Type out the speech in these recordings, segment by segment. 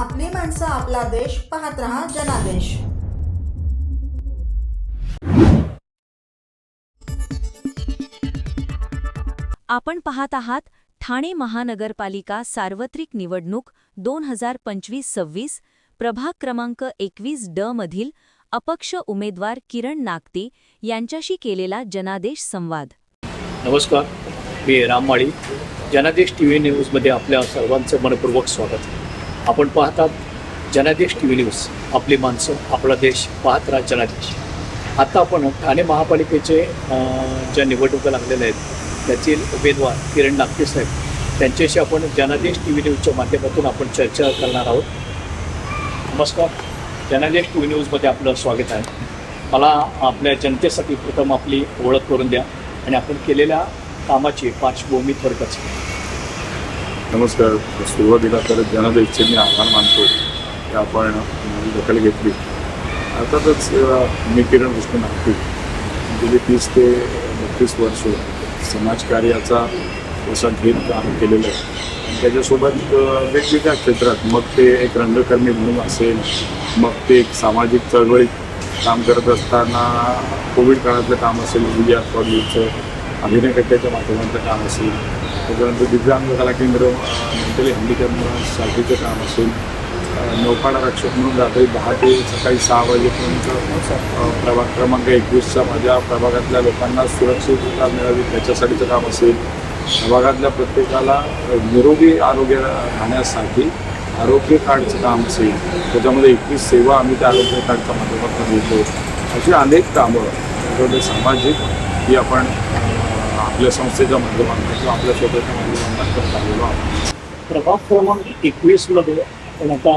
आपली माणसं, आपला देश. पाहत रहा जनादेश. आपण पाहत आहात ठाणे महानगरपालिका सार्वत्रिक निवडणूक 2025-26 प्रभाग क्रमांक 21 ड मधील अपक्ष उमेदवार किरण नागते यांच्याशी केलेला जनादेश संवाद. नमस्कार, मी राम माळी. जनादेश टी व्ही न्यूजमध्ये आपल्या सर्वांचं मनपूर्वक स्वागत. आपण पाहतात जनादेश टी व्ही न्यूज. आपली माणसं, आपला देश. पाहत राहा जनादेश. आता आपण ठाणे महापालिकेचे ज्या निवडणुका लागलेल्या आहेत त्यातील उमेदवार किरण नागते साहेब त्यांच्याशी आपण जनादेश टी व्ही न्यूजच्या माध्यमातून आपण चर्चा करणार आहोत. नमस्कार, जनादेश टी व्ही न्यूजमध्ये आपलं स्वागत आहे. मला आपल्या जनतेसाठी प्रथम आपली ओळख करून द्या आणि आपण केलेल्या कामाची पार्श्वभूमी थोडक्यात. नमस्कार. सुरुवातीला तर जनादेशचे मी आभार मानतो की आपण माझी दखल घेतली. अर्थातच मी किरण विष्णू नागते गेली 30 ते 32 वर्ष समाजकार्याचा असा घेत काम केलेलं आहे. त्याच्यासोबत वेगवेगळ्या क्षेत्रात, मग ते एक रंगकर्मी म्हणून असेल, मग ते एक सामाजिक चळवळीत काम करत असताना कोविड काळातलं काम असेल, विजया कॉलेजचं अभिनयकट्ट्याच्या माध्यमातलं काम असेल, त्याच्यानंतर दिव्यांग कला केंद्र मेंटली हँडिकॅपसाठीचं काम असेल, नौकाडा रक्षक म्हणून रात्री 10 ते सकाळी 6 वाजेपर्यंत प्रभाग क्रमांक 21च्या माझ्या प्रभागातल्या लोकांना सुरक्षितता मिळावी त्याच्यासाठीचं काम असेल, प्रभागातल्या प्रत्येकाला निरोगी आरोग्य राहण्यासाठी आरोग्य कार्डचं काम असेल, त्याच्यामध्ये 21 सेवा आम्ही त्या आरोग्य कार्डच्या माध्यमातून देतो. अशी अनेक कामं त्याच्यामध्ये सामाजिक ही आपण आपल्या संस्थेच्या माध्यमातून किंवा आपल्या स्वतःच्या माध्यमातून करत आलेलो आहोत. प्रभाग क्रमांक 21मध्ये आपण आता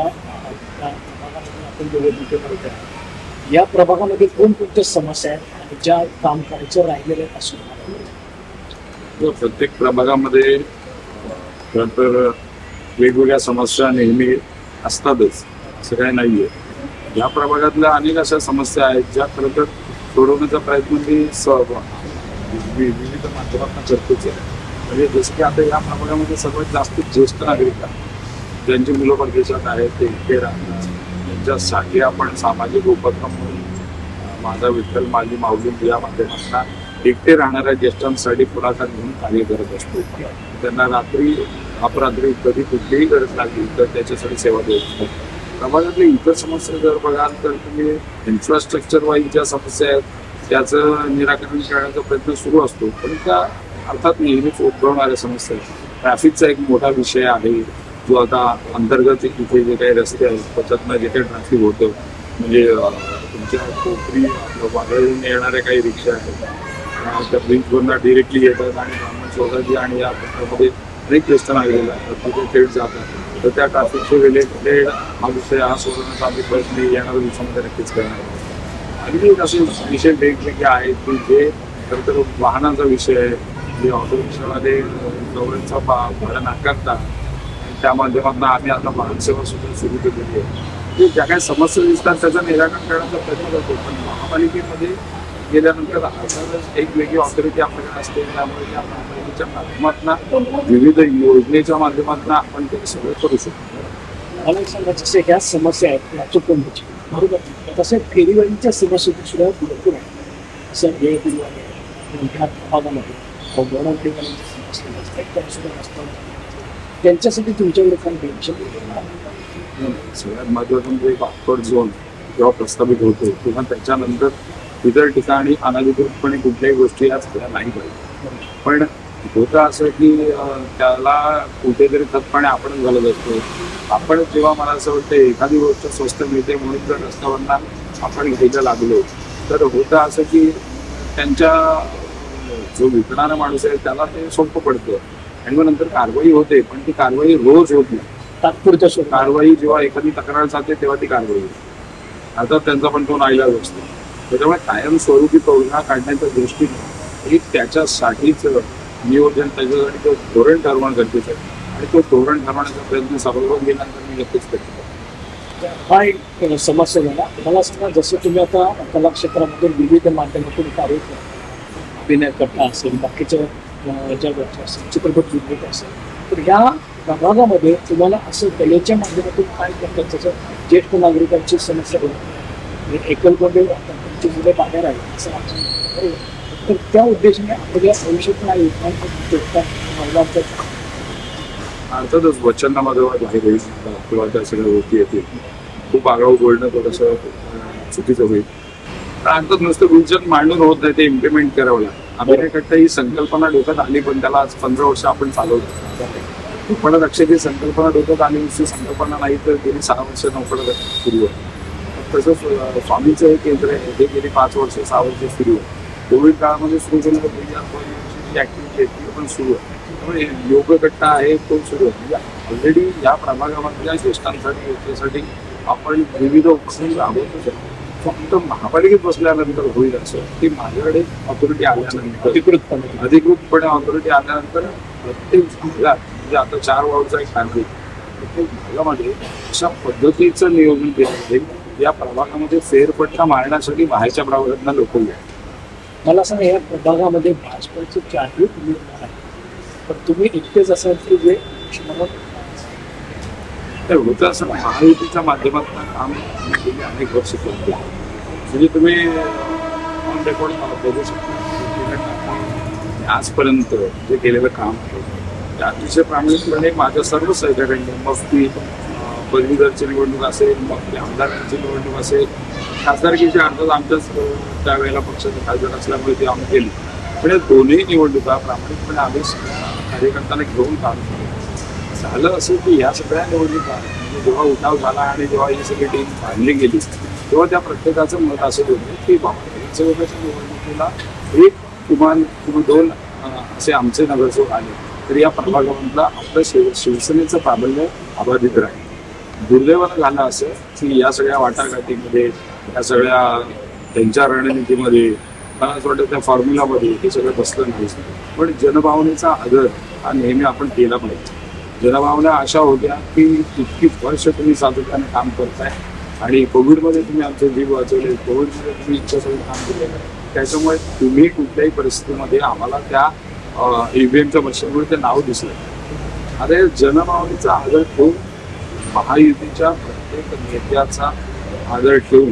आपण निवडणुकीमध्ये या प्रभागामध्ये कोणकोणत्या समस्या आहेत आणि ज्या काम करायचं राहिलेलं असून प्रत्येक प्रभागामध्ये खरं तर वेगवेगळ्या समस्या नेहमी असतातच, असं काही नाही आहे. या प्रभागातल्या अनेक अशा समस्या आहेत ज्या खरं तर सोडवण्याचा प्रयत्न मी विविध माध्यमातून करतोच आहे. म्हणजे जसं की आता या प्रभागामध्ये सर्वात जास्त ज्येष्ठ नागरिक आहेत ज्यांची मुलं परदेशात आहेत, ते इथे राहतात. त्यांच्यासाठी आपण सामाजिक उपक्रम म्हणून माझा विठ्ठल माझी माऊली या माध्यमातून एकटे राहणाऱ्या ज्येष्ठांसाठी पुढाकार घेऊन कार्य करत असतो. त्यांना रात्री अपरात्री कधी कुठलीही गरज लागली तर त्याच्यासाठी सेवा देत असतो. प्रभागातल्या इतर समस्या जर बघाल तर तुम्ही इन्फ्रास्ट्रक्चर वाईज ज्या समस्या आहेत त्याचं निराकरण करण्याचा प्रयत्न सुरू असतो, पण त्या अर्थात नेहमीच उद्भवणाऱ्या समस्या आहेत. ट्रॅफिकचा एक मोठा विषय आहे जो आता अंतर्गत इथे जे काही रस्ते आहेत त्याच्यातनं जे काही ट्रॅफिक होतं, म्हणजे तुमच्या कोपरी वादळून येणाऱ्या काही रिक्षा आहेत त्या ब्रिजवरनं डिरेक्टली येतात आणि ब्राह्मण चौकाची आणि या पत्रामध्ये अनेक ज्येष्ठ नागरिक आहेत तिथे थेट जातात. तर त्या ट्रॅफिकचे रिलेटेड हा विषय हा सोडवण्याचा आम्ही प्रयत्न येणाऱ्या दिवसामध्ये नक्कीच करणार आहोत. अगदी असे विषय वेगवेगळे आहेत की जे खरं तर वाहनाचा विषय आहे, जे ऑटो रिक्षामध्ये गव्हर्नमेंटचा भाडं नाकारतात. त्या माध्यमातून आम्ही आता वाहन सेवा सुद्धा सुरू केलेली आहे. म्हणजे ज्या काही समस्या दिसतात त्याचं निराकरण करण्याचा प्रयत्न करतो, पण महापालिकेमध्ये गेल्यानंतर अर्थातच एक वेगळी ऑथॉरिटी आपल्याकडे असते. त्यामुळे त्या महापालिकेच्या माध्यमातून विविध योजनेच्या माध्यमातून आपण ते सगळं करू शकतो. मला एक सांगा, जसे ह्या समस्या आहेत वाहतूक बरोबर, तसे फेरीवालीच्या समस्या सुद्धा भरपूर आहे. असं वेळ ह्या भागामध्ये फेरीवाल्यांच्या समस्या सुद्धा असतात. त्यांच्यासाठी तुमच्याकडे काय टेन्शन? सगळ्यात महत्त्वाचं म्हणजे एक ऑफर झोन जेव्हा प्रस्थापित होतो किंवा त्याच्यानंतर इतर ठिकाणी अनधिकृतपणे कुठल्याही गोष्टी या सगळ्या नाही पाहिजे. पण होतं असं की त्याला कुठेतरी खतपाणी आपणच घालत असतो. आपण जेव्हा मला असं वाटतं एखादी गोष्ट स्वस्त मिळते म्हणून जर रस्त्यावरनं आपण घ्यायला लागलो तर होतं असं की त्यांच्या जो विकणारा माणूस आहे त्याला ते सोपं पडतं आणि मग नंतर कारवाई होते, पण ती कारवाई रोज होत नाही. तात्पुरत्या कारवाई जेव्हा एखादी तक्रार जाते तेव्हा ती कारवाई होते. आता त्यांचा पण तो नाईलाज असतो. त्याच्यामुळे कायमस्वरूपी तोडगा काढण्याच्या दृष्टीने एक त्याच्यासाठीच नियोजन, त्याच्यासाठी तो धोरण ठरवणं गरजेचं आहे आणि तो धोरण ठरवण्याचा प्रयत्न सभागृहात गेल्यानंतर मी नक्कीच करतो. हा एक समस्या झाला. मला सांगा, जसं तुम्ही आता कला क्षेत्रामध्ये विविध माध्यमातून कार्य करता, अभिनय करता असेल, बाकीच्या ज्या गोष्टी असेल, चित्रपट निर्मिती असेल, तर ह्या प्रभागामध्ये तुम्हाला असं कलेच्या माध्यमातून काय करतात त्याचं ज्येष्ठ नागरिकांची समस्या होती एकलकोंडे त्यांची मुले बाहेर आहे असं आपण बरोबर. तर त्या उद्देशाने आपल्या भविष्यात नाही महिलांचं अर्थातच वचननामा जेव्हा बाहेर येईल किंवा त्या सगळ्या गोष्टी येतील खूप आगाऊ बोलणं थोडंसं चुकीचं होईल. तर अर्थात नुसतं विजन मांडून होत नाही, ते इम्प्लिमेंट करावं लागतं. अमेरिकेकडे ही संकल्पना डोक्यात आली पण त्याला आज 15 वर्ष आपण चालवतो. पण लक्षात ही संकल्पना डोक्यात आली नुसती संकल्पना नाही तर गेली 6 वर्ष नोकड सुरू आहे. तसंच स्वामीचं हे केंद्र आहे हे गेली 5 वर्ष 6 वर्ष सुरू आहे. कोविड काळामध्ये सुरू केलेलं जी ऍक्टिव्हिटी आहे ती पण सुरू आहे. त्यामुळे योग कट्टा आहे तो सुरू आहे. म्हणजे ऑलरेडी या प्रभागामधल्या ज्येष्ठांसाठी याच्यासाठी आपण विविध उपक्रम राबवतो. फक्त महापालिकेत बसल्यानंतर होईल असं की माझ्याकडे ऑथॉरिटी आल्यानंतर अधिकृतपणे ऑथॉरिटी आल्यानंतर प्रत्येक भागात म्हणजे आता 4 वॉर्डचा एक फॅमिली प्रत्येक भागामध्ये अशा पद्धतीचं नियोजन केलं पाहिजे. या प्रभागामध्ये फेरपट्टा मारण्यासाठी बाहेरच्या प्रभागातून लोक येतात. मला सांगा या प्रभागामध्ये भाजपचे 4 उमेदवार आहेत पण तुम्ही एकटेच असाल की जे तर होतं असं महायुतीच्या माध्यमातून काम गेली अनेक वर्ष केले. म्हणजे तुम्ही ऑन रेकॉर्ड बघू शकता आजपर्यंत जे केलेलं काम आहे ते अतिशय प्रामाणिकपणे माझ्या सर्व सहकार्यांनी मग ती पदवीधरची निवडणूक असेल मग ती आमदारांची निवडणूक असेल खासदारकीची अर्थात आमच्याच त्यावेळेला पक्षाचे खासदार असल्यामुळे ती आम्ही केली. पण या दोन्ही निवडणुका प्रामाणिकपणे आम्ही सगळ्या कार्यकर्त्यांना घेऊन काम केलं. झालं असं की या सगळ्या निवडणुका म्हणजे जेव्हा उठाव झाला आणि जेव्हा ही सगळी टीम बांधली गेली तेव्हा त्या प्रत्येकाचं मत असं होतं की बाबा लोकसभेच्या निवडणुकीला एक किंवा 2 असे आमचे नगरसेवक आले तर या प्रभागामधला आपलं शिवसेनेचं प्राबल्य अबाधित राहील. दुर्दैवानं झालं असं की या सगळ्या वाटाघाटीमध्ये या सगळ्या त्यांच्या रणनीतीमध्ये मला असं वाटतं त्या फॉर्म्युलामध्ये हे सगळं बसलं नाही. पण जनभावनेचा आदर हा नेहमी आपण केला पाहिजे. जनभावना अशा होत्या की इतकी वर्ष तुम्ही सातत्याने काम करताय आणि कोविडमध्ये तुम्ही आमचे जीव वाचवले, कोविडमध्ये तुम्ही इतकं काम केलं त्याच्यामुळे तुम्ही कुठल्याही परिस्थितीमध्ये आम्हाला त्या ईव्हीएमच्या मशीनवर ते नाव दिसलं. आता या जनभावनेचा आदर ठेवून महायुतीच्या प्रत्येक नेत्याचा आदर ठेवून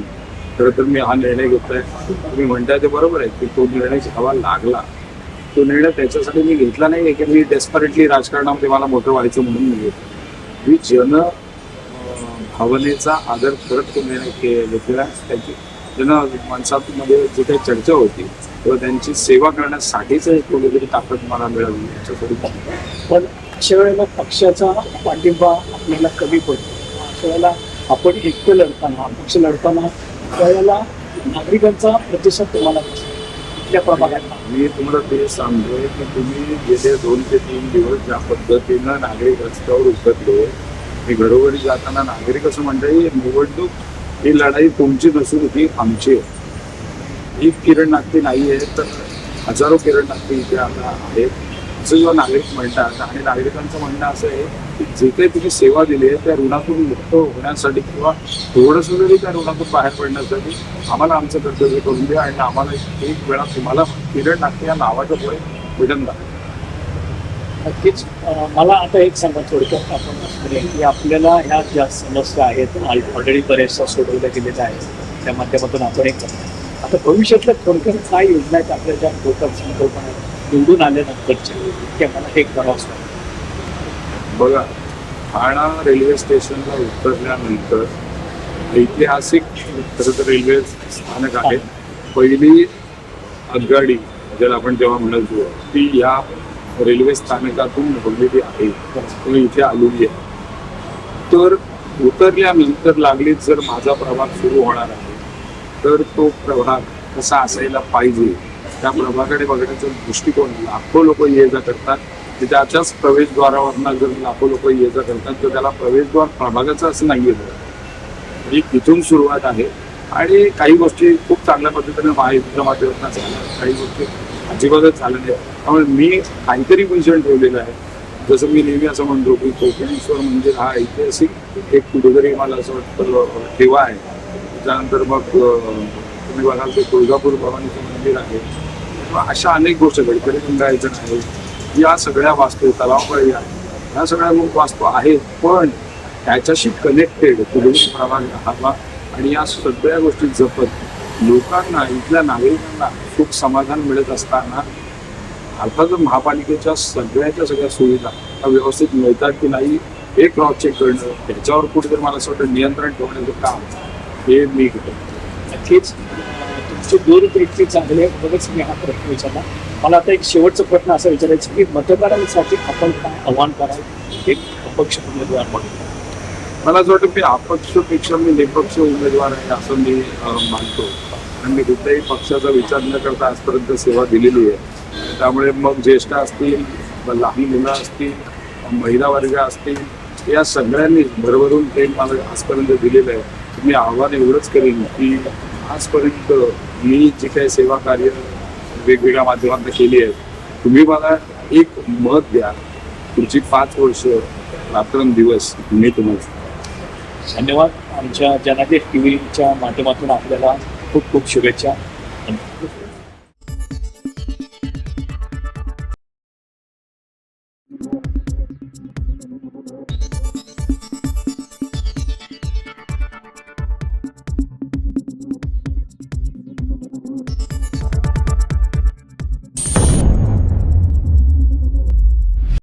खरं तर मी हा निर्णय घेतलाय. तुम्ही म्हणताय ते बरोबर आहे की तो निर्णय घ्यावा लागला. तो निर्णय त्याच्यासाठी मी घेतला नाही की मी डेस्परेटली राजकारणामध्ये मला मोठं व्हायचं म्हणून मी घेतलं. मी जन भावनेचा आदर करत तो निर्णय घेतला. त्याची जन माणसामध्ये जी काही चर्चा होती तेव्हा त्यांची सेवा करण्यासाठीच एक कुठेतरी ताकद मला मिळाली याच्यासाठी. पण अशा वेळेला पक्षाचा पाठिंबा आपल्याला कमी पडतो. अशा वेळेला आपण एकटं लढताना पक्ष लढताना त्यावेळेला नागरिकांचा प्रतिसाद तुम्हाला कुठल्या प्रभागात मी तुम्हाला ते सांगतोय की तुम्ही गेले 2 ते 3 दिवस ज्या पद्धतीनं नागरिक रस्त्यावर उतरले मी घरोघरी जाताना नागरिक असं म्हणतात निवडणूक ही लढाई तुमची नसून ही आमची आहे. ही किरण नागती नाही आहे तर हजारो किरण नागती इथे आता आहेत असं जेव्हा नागरिक म्हणतात. आणि नागरिकांचं म्हणणं असं आहे की जे काही तुम्ही सेवा दिली आहे त्या ऋणातून मुक्त होण्यासाठी किंवा थोडंसं जरी त्या ऋणातून बाहेर पडण्यासाठी आम्हाला आमचं कर्तव्य करून द्या आणि आम्हाला एक वेळा तुम्हाला किरण नागती या नावाच्या पुढे विडन दाखवा. नक्कीच. मला आता एक सांगा थोडक्यात आपण की आपल्याला ह्या ज्या समस्या आहेत ऑलरेडी बऱ्याचशा सोडवल्या गेलेल्या आहेत त्या माध्यमातून आपण एक आता भविष्यातल्या थोडक्यात काय योजना आहेत आपल्या ज्या लोकांच्या संकल्पना निवडून आल्यानंतरच्या की मला हे करावंच लागतं. बघा ठाणा रेल्वे स्टेशनला उतरल्यानंतर ऐतिहासिक खरं तर रेल्वे स्थानक आहे. पहिली आगगाडी ज्याला आपण जेव्हा म्हणायचो ती या रेल्वे स्थानकातून निघालेली आहे तुम्ही इथे आलेली आहे. तर उतरल्यानंतर लागलीच जर माझा प्रभाग सुरू होणार आहे तर तो प्रभाग कसा असायला पाहिजे त्या प्रभागाकडे बघण्याचा दृष्टिकोन लाखो लोक ये जा करतात. त्याच्याच प्रवेशद्वारावरनं जर लाखो लोक ये जा करतात तर त्याला प्रवेशद्वार प्रभागाचं असं नाही आहे. इथून सुरुवात आहे आणि काही गोष्टी खूप चांगल्या पद्धतीने महायुतीच्या माध्यमातून झाल्या, काही गोष्टी अजिबातच झाल्या नाही. त्यामुळे मी काहीतरी विजन ठेवलेलं आहे. जसं मी नेहमी असं म्हणतो की कोकणेश्वर मंदिर हा ऐतिहासिक एक कुठेतरी मला असं वाटतं ठेवा आहे. त्यानंतर मग तुम्ही बघाल ते तुळजापूर भवानीचं मंदिर आहे. अशा अनेक गोष्टी गडकरी लिंगायचं आहे. या सगळ्या वास्तू तलावकळी आहे ह्या सगळ्या वास्तू आहेत, पण त्याच्याशी कनेक्टेड पोलीस प्रभाग राहावा आणि या सगळ्या गोष्टी जपत लोकांना, इथल्या नागरिकांना सुख समाधान मिळत असताना अर्थातच महापालिकेच्या सगळ्या सुविधा त्या व्यवस्थित मिळतात की नाही हे क्रॉस चेक करणं, त्याच्यावर कुठेतरी मला असं वाटतं नियंत्रण ठेवण्याचं काम हे मी करतो. नक्कीच तुमचे दूरदृष्टी चांगले आहे, बघच मी हा प्रश्न विचारला. मला आता एक शेवटचा प्रश्न असा विचारायचा की मतदारांसाठी आपण काय आव्हान कराल एक अपक्ष उमेदवार म्हणून? मला असं वाटतं मी अपक्षपेक्षा मी निपक्ष उमेदवार आहे असं मी मानतो. आणि मी कुठल्याही पक्षाचा विचार न करता आजपर्यंत सेवा दिलेली आहे. त्यामुळे मग ज्येष्ठ असतील, लहान मुलं असतील, महिला वर्ग असतील, या सगळ्यांनी भरभरून प्रेम मला आजपर्यंत दिलेलं आहे. मी आव्हान एवढंच करेन की आजपर्यंत मी जी काही सेवा कार्य वेगवेगळ्या माध्यमातून केली आहे, तुम्ही मला एक मत द्या. पुढची 5 वर्ष रात्रंदिवस मी तुम्हाला. धन्यवाद. आमच्या जनादेश टीव्हीच्या माध्यमातून आपल्याला खूप खूप शुभेच्छा. धन्यवाद.